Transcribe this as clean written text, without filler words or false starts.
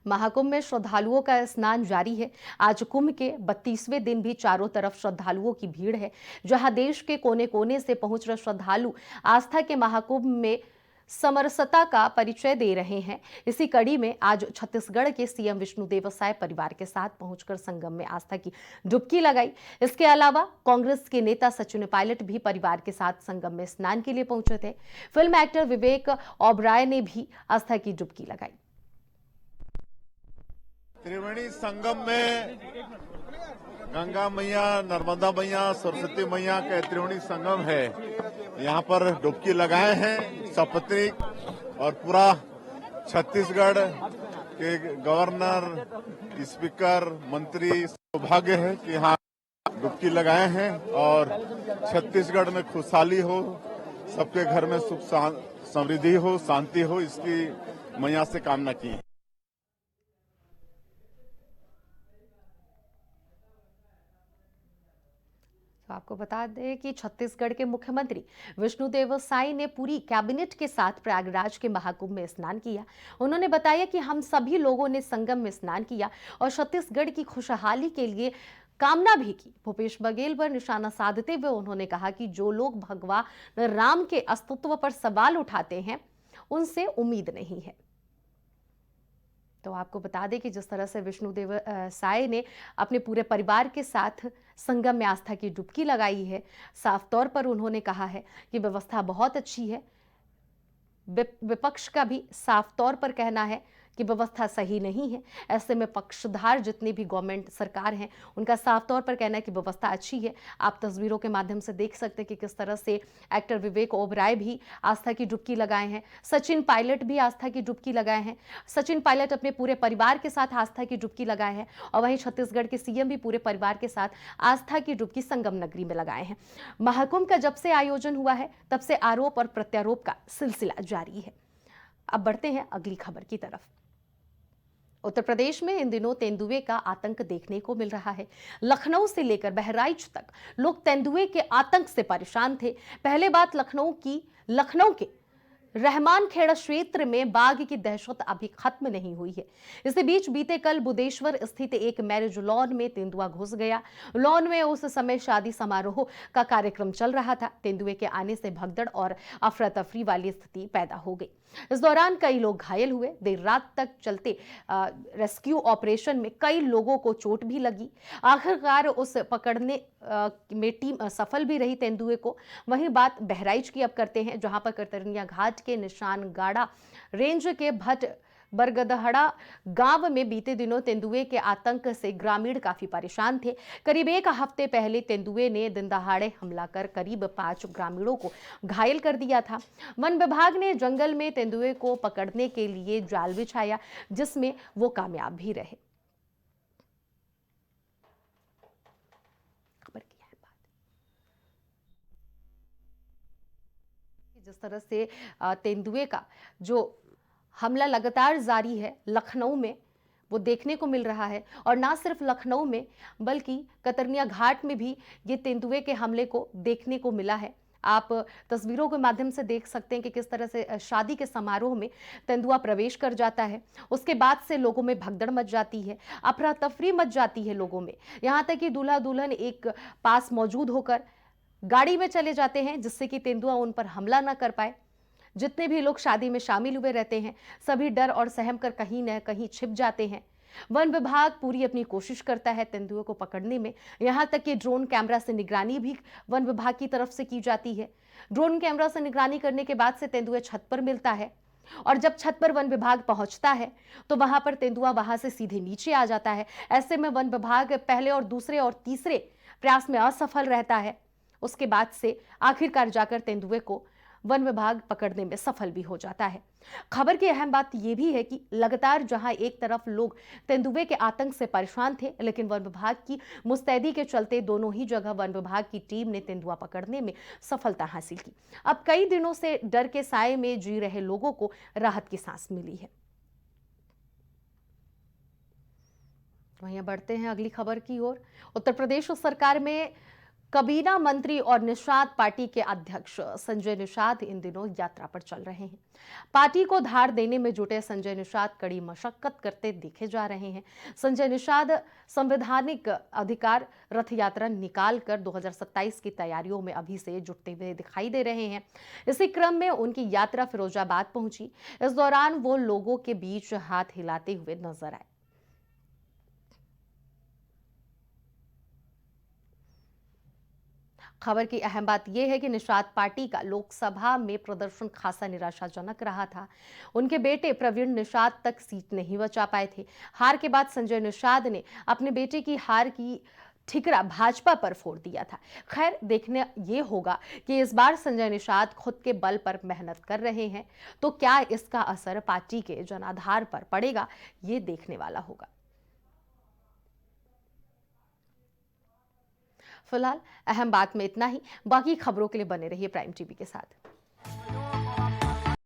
महाकुंभ में श्रद्धालुओं का स्नान जारी है। आज कुंभ के 32वें दिन भी चारों तरफ श्रद्धालुओं की भीड़ है। जहां देश के कोने कोने से पहुंच रहे श्रद्धालु आस्था के महाकुंभ में समरसता का परिचय दे रहे हैं। इसी कड़ी में आज छत्तीसगढ़ के सीएम विष्णुदेव साय परिवार के साथ पहुंचकर संगम में आस्था की डुबकी लगाई। इसके अलावा कांग्रेस के नेता सचिन पायलट भी परिवार के साथ संगम में स्नान के लिए पहुंचे थे। फिल्म एक्टर विवेक ओबराय ने भी आस्था की डुबकी लगाई। त्रिवेणी संगम में गंगा मैया, नर्मदा मैया, सरस्वती मैया का त्रिवेणी संगम है। यहाँ पर डुबकी लगाए हैं सपत्नीक और पूरा छत्तीसगढ़ के गवर्नर, स्पीकर, मंत्री सौभाग्य है कि यहाँ डुबकी लगाए हैं और छत्तीसगढ़ में खुशहाली हो, सबके घर में सुख समृद्धि हो, शांति हो, इसकी मैया से कामना की है। तो आपको बता दें कि छत्तीसगढ़ के मुख्यमंत्री विष्णुदेव साय ने पूरी कैबिनेट के साथ प्रयागराज के महाकुंभ में स्नान किया। उन्होंने बताया कि हम सभी लोगों ने संगम में स्नान किया और छत्तीसगढ़ की खुशहाली के लिए कामना भी की। भूपेश बघेल पर निशाना साधते हुए उन्होंने कहा कि जो लोग भगवान राम के अस्तित्व पर सवाल उठाते हैं, उनसे उम्मीद नहीं है। तो आपको बता दें कि जिस तरह से विष्णुदेव साय ने अपने पूरे परिवार के साथ संगम में आस्था की डुबकी लगाई है, साफ तौर पर उन्होंने कहा है कि व्यवस्था बहुत अच्छी है। विपक्ष का भी साफ तौर पर कहना है कि व्यवस्था सही नहीं है। ऐसे में पक्षधार जितनी भी गवर्नमेंट सरकार हैं, उनका साफ तौर पर कहना है कि व्यवस्था अच्छी है। आप तस्वीरों के माध्यम से देख सकते हैं कि किस तरह से एक्टर विवेक ओबराय भी आस्था की डुबकी लगाए हैं। सचिन पायलट भी आस्था की डुबकी लगाए हैं। सचिन पायलट अपने पूरे परिवार के साथ आस्था की डुबकी लगाए हैं और वहीं छत्तीसगढ़ के सीएम भी पूरे परिवार के साथ आस्था की डुबकी संगम नगरी में लगाए हैं। महाकुंभ का जब से आयोजन हुआ है, तब से आरोप और प्रत्यारोप का सिलसिला जारी है। अब बढ़ते हैं अगली खबर की तरफ। उत्तर प्रदेश में इन दिनों तेंदुए का आतंक देखने को मिल रहा है। लखनऊ से लेकर बहराइच तक लोग तेंदुए के आतंक से परेशान थे। पहले बात लखनऊ के रहमान खेड़ा क्षेत्र में बाघ की दहशत अभी खत्म नहीं हुई है। इसी बीच बीते कल बुदेश्वर स्थित एक मैरिज लॉन में तेंदुआ घुस गया। लॉन में उस समय शादी समारोह का कार्यक्रम चल रहा था। तेंदुए के आने से भगदड़ और अफरा तफरी वाली स्थिति पैदा हो गई। इस दौरान कई लोग घायल हुए। देर रात तक चलते रेस्क्यू ऑपरेशन में कई लोगों को चोट भी लगी। आखिरकार उस पकड़ने में टीम सफल भी रही तेंदुए को। वहीं बात बहराइच की अब करते हैं, जहां पर कतरनिया घाट के निशानगाड़ा रेंज के भट बरगदहड़ा गांव में बीते दिनों तेंदुए के आतंक से ग्रामीण काफी परेशान थे। करीब एक हफ्ते पहले तेंदुए ने दिन दहाड़े हमला कर करीब 5 ग्रामीणों को घायल कर दिया था। वन विभाग ने जंगल में तेंदुए को पकड़ने के लिए जाल बिछाया, जिसमें वो कामयाब भी रहे। खबर की है बात जिस तरह से तेंदुए का जो हमला लगातार जारी है लखनऊ में, वो देखने को मिल रहा है। और ना सिर्फ लखनऊ में बल्कि कतरनिया घाट में भी ये तेंदुए के हमले को देखने को मिला है। आप तस्वीरों के माध्यम से देख सकते हैं कि किस तरह से शादी के समारोह में तेंदुआ प्रवेश कर जाता है। उसके बाद से लोगों में भगदड़ मच जाती है, अफरा तफरी मच जाती है लोगों में। यहाँ तक कि दूल्हा दुल्हन एक पास मौजूद होकर गाड़ी में चले जाते हैं, जिससे कि तेंदुआ उन पर हमला न कर पाए। जितने भी लोग शादी में शामिल हुए रहते हैं, सभी डर और सहम कर कहीं न कहीं छिप जाते हैं। वन विभाग पूरी अपनी कोशिश करता है तेंदुए को पकड़ने में। यहां तक कि ड्रोन कैमरा से निगरानी भी वन विभाग की तरफ से की जाती है। ड्रोन कैमरा से निगरानी करने के बाद से तेंदुआ छत पर मिलता है और जब छत पर वन विभाग पहुंचता है तो वहां पर तेंदुआ वहां से सीधे नीचे आ जाता है। ऐसे में वन विभाग पहले और दूसरे और तीसरे प्रयास में असफल रहता है। उसके बाद से आखिरकार जाकर तेंदुए को वन विभाग पकड़ने में सफल भी हो जाता है। खबर की अहम बात यह भी है कि लगातार जहां एक तरफ लोग तेंदुए के आतंक से परेशान थे, लेकिन वन विभाग की मुस्तैदी के चलते दोनों ही जगह वन विभाग की टीम ने तेंदुआ पकड़ने में सफलता हासिल की। अब कई दिनों से डर के साए में जी रहे लोगों को राहत की सांस मिली है। वहीं बढ़ते हैं अगली खबर की ओर। उत्तर प्रदेश सरकार में काबीना मंत्री और निषाद पार्टी के अध्यक्ष संजय निषाद इन दिनों यात्रा पर चल रहे हैं। पार्टी को धार देने में जुटे संजय निषाद कड़ी मशक्कत करते देखे जा रहे हैं। संजय निषाद संवैधानिक अधिकार रथ यात्रा निकाल कर 2027 की तैयारियों में अभी से जुटते हुए दिखाई दे रहे हैं। इसी क्रम में उनकी यात्रा फिरोजाबाद पहुंची। इस दौरान वो लोगों के बीच हाथ हिलाते हुए नजर आए। खबर की अहम बात यह है कि निषाद पार्टी का लोकसभा में प्रदर्शन खासा निराशाजनक रहा था। उनके बेटे प्रवीण निषाद तक सीट नहीं बचा पाए थे। हार के बाद संजय निषाद ने अपने बेटे की हार की ठिकरा भाजपा पर फोड़ दिया था। खैर, देखने ये होगा कि इस बार संजय निषाद खुद के बल पर मेहनत कर रहे हैं, तो क्या इसका असर पार्टी के जनाधार पर पड़ेगा, ये देखने वाला होगा। फिलहाल अहम बात में इतना ही। बाकी खबरों के लिए बने रहिए प्राइम टीवी के साथ।